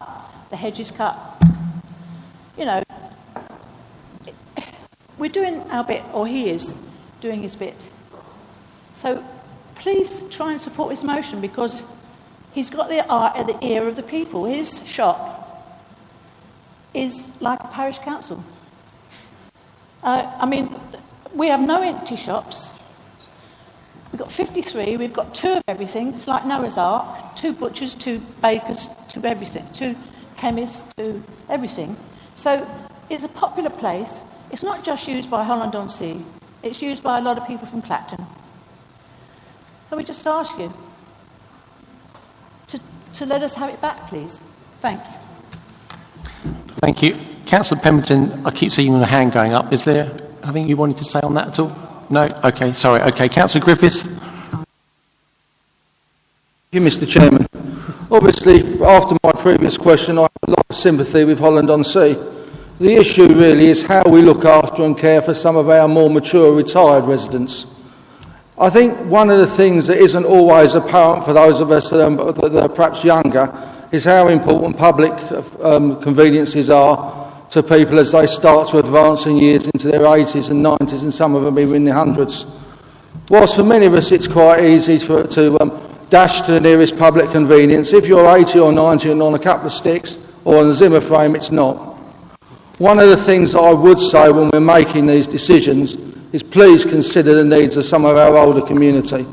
the hedges cut. You know, we're doing our bit, or he is doing his bit. So please try and support his motion, because he's got the eye at the ear of the people. His shop is like a parish council. I mean, we have no empty shops. We've got 53, we've got 2 of everything. It's like Noah's Ark, 2 butchers, 2 bakers, 2 everything, 2 chemists, 2 everything. So it's a popular place. It's not just used by Holland-on-Sea. It's used by a lot of people from Clacton. So we just ask you to let us have it back, please. Thanks. Thank you. Councillor Pemberton, I keep seeing your hand going up. Is there anything you wanted to say on that at all? No? Okay, sorry. Okay, Councillor Griffiths. Thank you, Mr. Chairman. Obviously, after my previous question, I have a lot of sympathy with Holland-on-Sea. The issue really is how we look after and care for some of our more mature retired residents. I think one of the things that isn't always apparent for those of us that are perhaps younger is how important public conveniences are to people as they start to advance in years into their 80s and 90s, and some of them even in their hundreds. Whilst for many of us it's quite easy to dash to the nearest public convenience, if you're 80 or 90 and on a couple of sticks or on a Zimmer frame, it's not. One of the things that I would say when we're making these decisions is please consider the needs of some of our older community.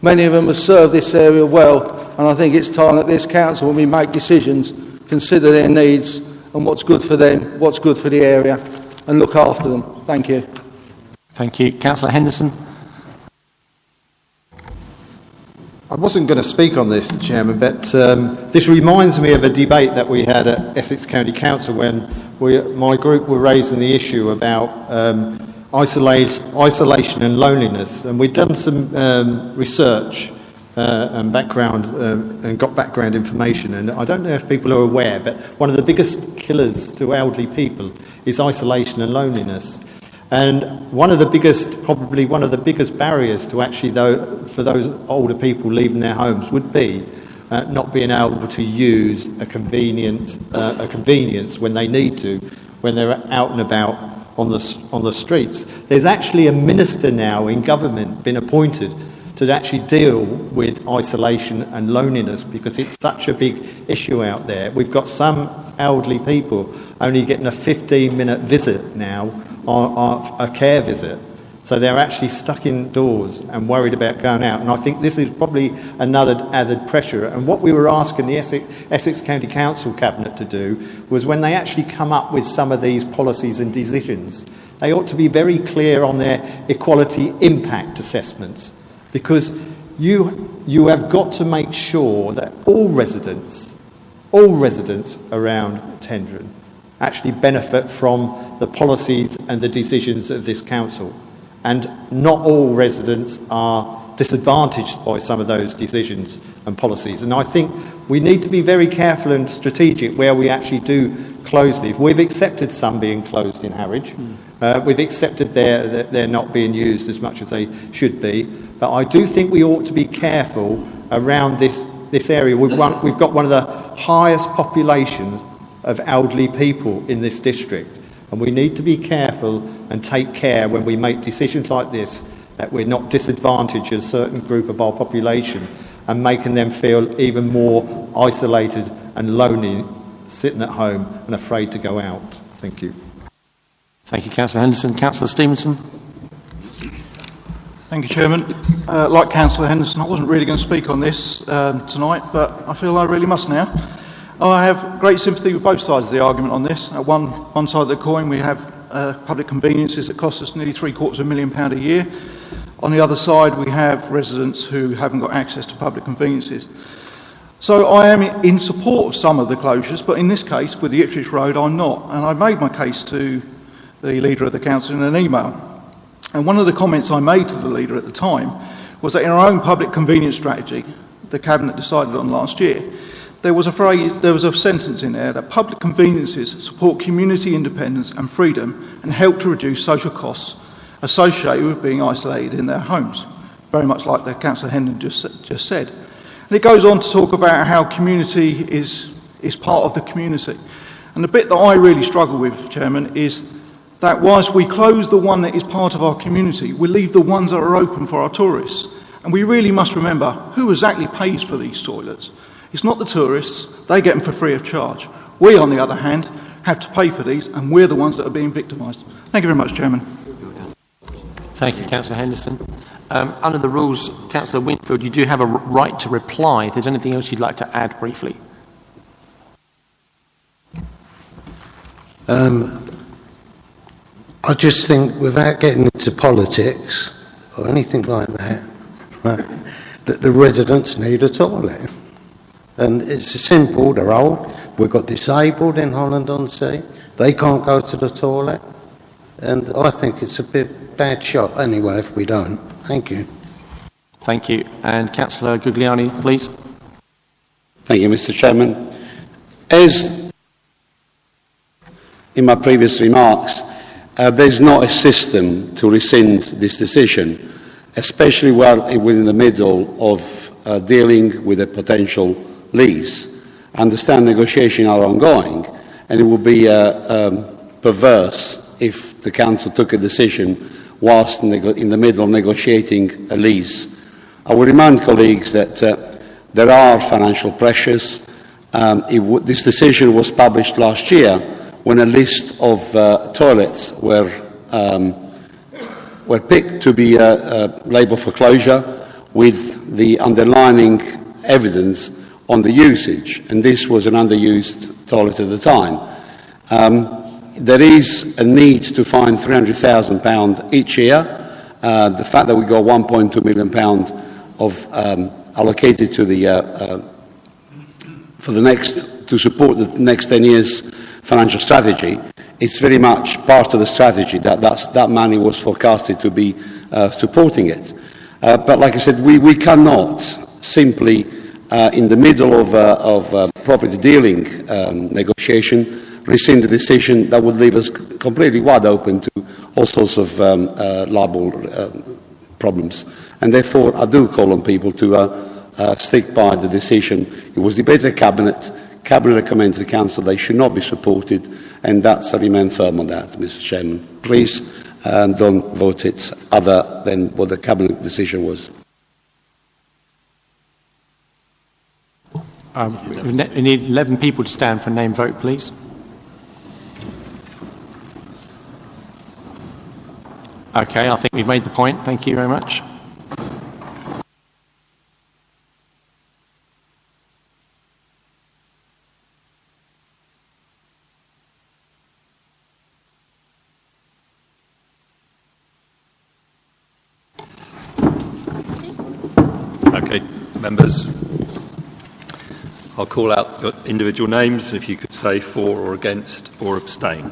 Many of them have served this area well, and I think it's time that this council, when we make decisions, consider their needs and what's good for them, what's good for the area, and look after them. Thank you. Thank you. Councillor Henderson. I wasn't going to speak on this, Chairman, but this reminds me of a debate that we had at Essex County Council when my group were raising the issue about isolation and loneliness, and we'd done some research and background and got background information, and I don't know if people are aware, but one of the biggest killers to elderly people is isolation and loneliness. And probably one of the biggest barriers to actually, for those older people leaving their homes would be not being able to use a convenience when they need to, when they're out and about on the streets. There's actually a minister now in government been appointed to actually deal with isolation and loneliness, because it's such a big issue out there. We've got some elderly people only getting a 15-minute visit now, or a care visit. So they're actually stuck indoors and worried about going out. And I think this is probably another added pressure. And what we were asking the Essex County Council Cabinet to do was, when they actually come up with some of these policies and decisions, they ought to be very clear on their equality impact assessments, because you have got to make sure that all residents around Tendring actually benefit from the policies and the decisions of this council. And not all residents are disadvantaged by some of those decisions and policies. And I think we need to be very careful and strategic where we actually do close these. We've accepted some being closed in Harwich. We've accepted they're not being used as much as they should be. But I do think we ought to be careful around this area. We've got one of the highest populations of elderly people in this district, and we need to be careful and take care when we make decisions like this that we're not disadvantaging a certain group of our population and making them feel even more isolated and lonely, sitting at home and afraid to go out. Thank you. Thank you, Councillor Henderson. Councillor Stevenson. Thank you, Chairman. Like Councillor Henderson, I wasn't really going to speak on this tonight, but I feel I really must now. I have great sympathy with both sides of the argument on this. At one side of the coin, we have public conveniences that cost us nearly £750,000 a year. On the other side, we have residents who haven't got access to public conveniences. So I am in support of some of the closures, but in this case, with the Ipswich Road, I'm not. And I made my case to the Leader of the Council in an email. And one of the comments I made to the Leader at the time was that in our own public convenience strategy, the Cabinet decided on last year, there was a sentence in there that public conveniences support community independence and freedom and help to reduce social costs associated with being isolated in their homes. very much like the Councillor Hendon just said. And it goes on to talk about how community is part of the community. And the bit that I really struggle with, Chairman, is that whilst we close the one that is part of our community, we leave the ones that are open for our tourists. And we really must remember who exactly pays for these toilets. It's not the tourists, they get them for free of charge. We, on the other hand, have to pay for these, and we're the ones that are being victimised. Thank you very much, Chairman. Thank you, Councillor Henderson. Under the rules, Councillor Winfield, you do have a right to reply. If there's anything else you'd like to add briefly. I just think, without getting into politics or anything like that, that the residents need a toilet. And it's simple, they're old. We've got disabled in Holland-on-Sea. They can't go to the toilet. And I think it's a bit bad shot anyway if we don't. Thank you. Thank you. And Councillor Gugliani, please. Thank you, Mr. Chairman. As in my previous remarks, there's not a system to rescind this decision, especially while we're in the middle of dealing with a potential lease. I understand negotiations are ongoing, and it would be perverse if the Council took a decision whilst in the middle of negotiating a lease. I would remind colleagues that there are financial pressures. This decision was published last year when a list of toilets were picked to be labelled for closure with the underlying evidence on the usage, and this was an underused toilet at the time. There is a need to find £300,000 each year. The fact that we got £1.2 million allocated to to support the next 10 years financial strategy, it's very much part of the strategy that money was forecasted to be supporting it. But like I said, we cannot simply, in the middle of property dealing negotiation, rescind the decision. That would leave us completely wide open to all sorts of liable problems. And therefore, I do call on people to stick by the decision. It was debated at Cabinet. Cabinet recommended to the Council they should not be supported, and I remain firm on that, Mr. Chairman. Please don't vote it other than what the Cabinet decision was. We need 11 people to stand for a name vote, please. Okay, I think we've made the point. Thank you very much. Okay, members, I'll call out your individual names. If you could say for or against or abstain.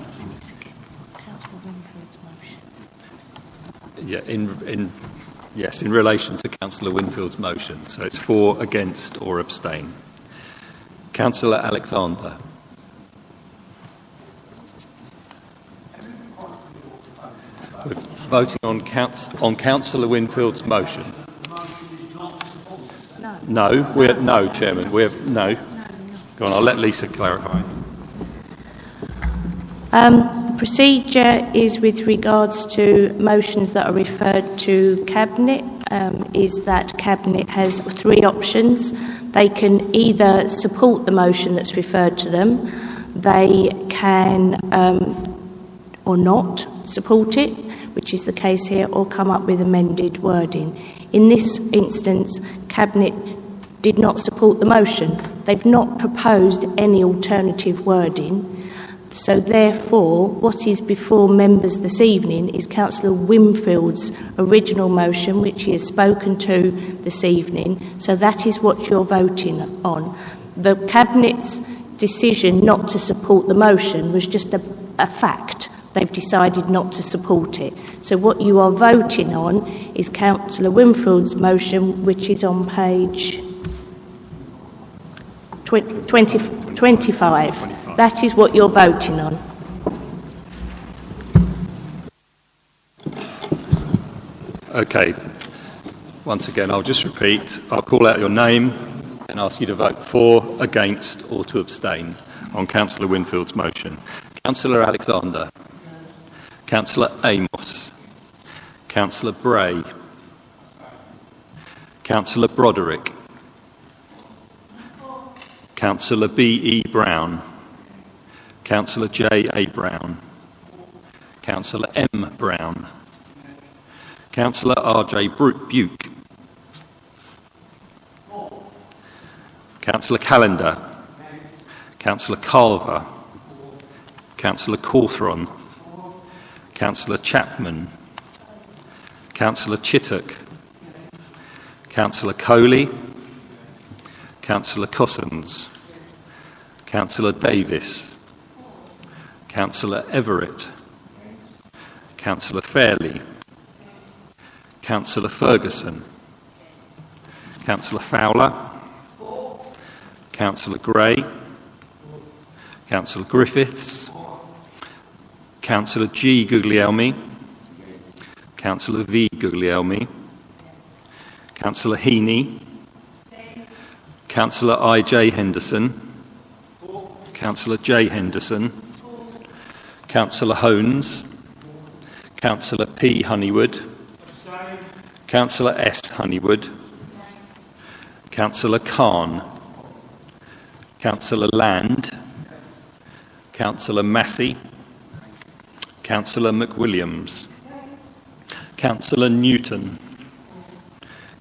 Yeah, in relation to Councillor Winfield's motion. So it's for, against or abstain. Councillor Alexander. We're voting on Councillor Winfield's motion. No, Chairman. No. Go on, I'll let Lisa clarify. The procedure is with regards to motions that are referred to Cabinet, is that Cabinet has three options. They can either support the motion that's referred to them, they can or not support it, which is the case here, or come up with amended wording. In this instance, Cabinet did not support the motion. They've not proposed any alternative wording. So therefore, what is before members this evening is Councillor Winfield's original motion, which he has spoken to this evening. So that is what you're voting on. The Cabinet's decision not to support the motion was just a fact. They've decided not to support it. So what you are voting on is Councillor Winfield's motion, which is on page 25. That is what you're voting on. Okay. Once again, I'll just repeat. I'll call out your name and ask you to vote for, against or to abstain on Councillor Winfield's motion. Councillor Alexander. Councillor Amos. Councillor Bray. Councillor Broderick. Councillor B.E. Brown. Councillor J.A. Brown. Councillor M. Brown. Councillor R.J. Buke. Councillor Callender. Councillor Carver. Councillor Cawthron. Councillor Chapman. Councillor Chittock. Councillor Coley. Councillor Cossens. Councillor Davis. Councillor Everett. Councillor Fairley. Councillor Ferguson. Councillor Fowler. Councillor Gray. Councillor Griffiths. Councillor G. Guglielmi. Councillor V. Guglielmi. Councillor Heaney. Councillor I.J. Henderson. Councillor J. Henderson. Councillor Hones. Councillor P. Honeywood. Councillor S. Honeywood. Councillor Khan. Councillor Land. Councillor Massey. Councillor McWilliams. Councillor Newton.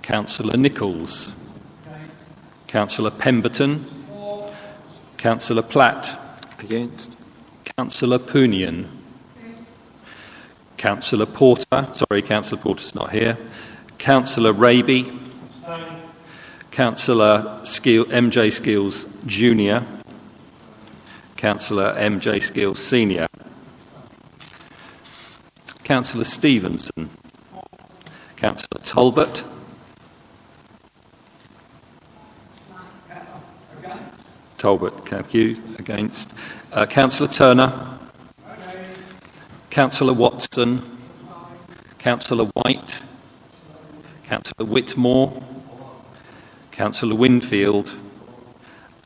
Councillor Nichols. Councillor Pemberton. Councillor Platt. Against. Councillor Poonian. Councillor Porter. Sorry, Councillor Porter's not here. Councillor Raby. Councillor MJ Skills Jr. Councillor MJ Skills Senior. Councillor Stevenson. Councillor Talbot. Talbot, thank you. Against. Councillor Turner. Councillor Watson. Councillor White. Councillor Whitmore. Councillor Winfield.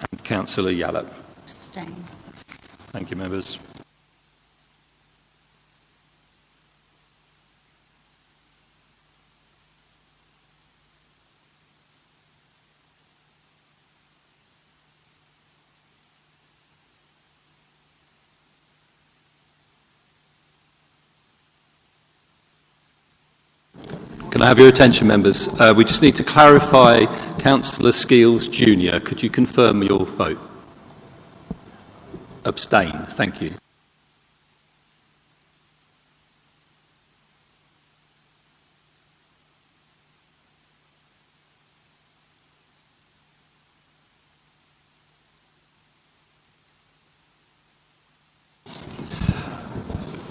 And Councillor Yallop. Abstain. Thank you, members. Can I have your attention, members? We just need to clarify Councillor Skeels Jr. Could you confirm your vote? Abstain. Thank you.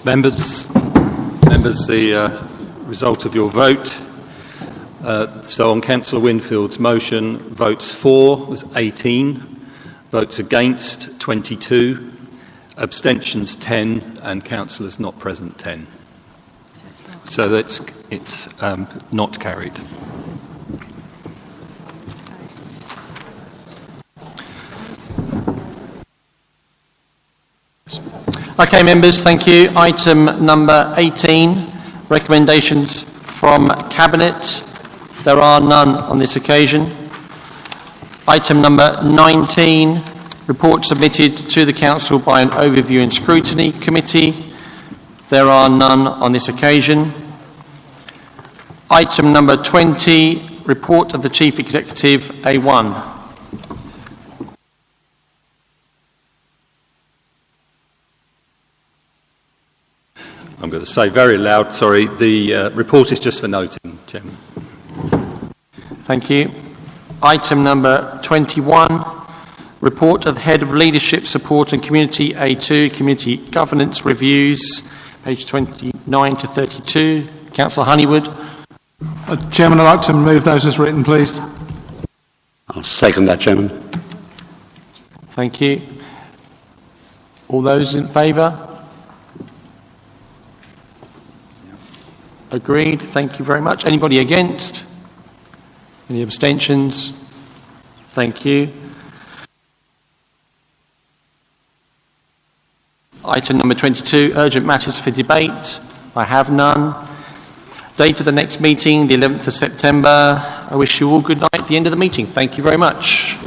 Members, the result of your vote. So on Councillor Winfield's motion, votes for was 18, votes against 22, abstentions 10, and councillors not present 10. So that's it's not carried. Okay, members, thank you. Item number 18, recommendations from Cabinet. There are none on this occasion. Item number 19, report submitted to the Council by an Overview and Scrutiny Committee. There are none on this occasion. Item number 20, report of the Chief Executive, A1. I'm going to say very loud, sorry, the report is just for noting, Chairman. Thank you. Item number 21, report of the Head of Leadership Support and Community A2, Community Governance Reviews, page 29 to 32. Councillor Honeywood. Chairman, I'd like to move those as written, please. I'll second that, Chairman. Thank you. All those in favour? Agreed. Thank you very much. Anybody against? Any abstentions? Thank you. Item number 22, urgent matters for debate. I have none. Date of the next meeting, the 11th of September. I wish you all good night at the end of the meeting. Thank you very much.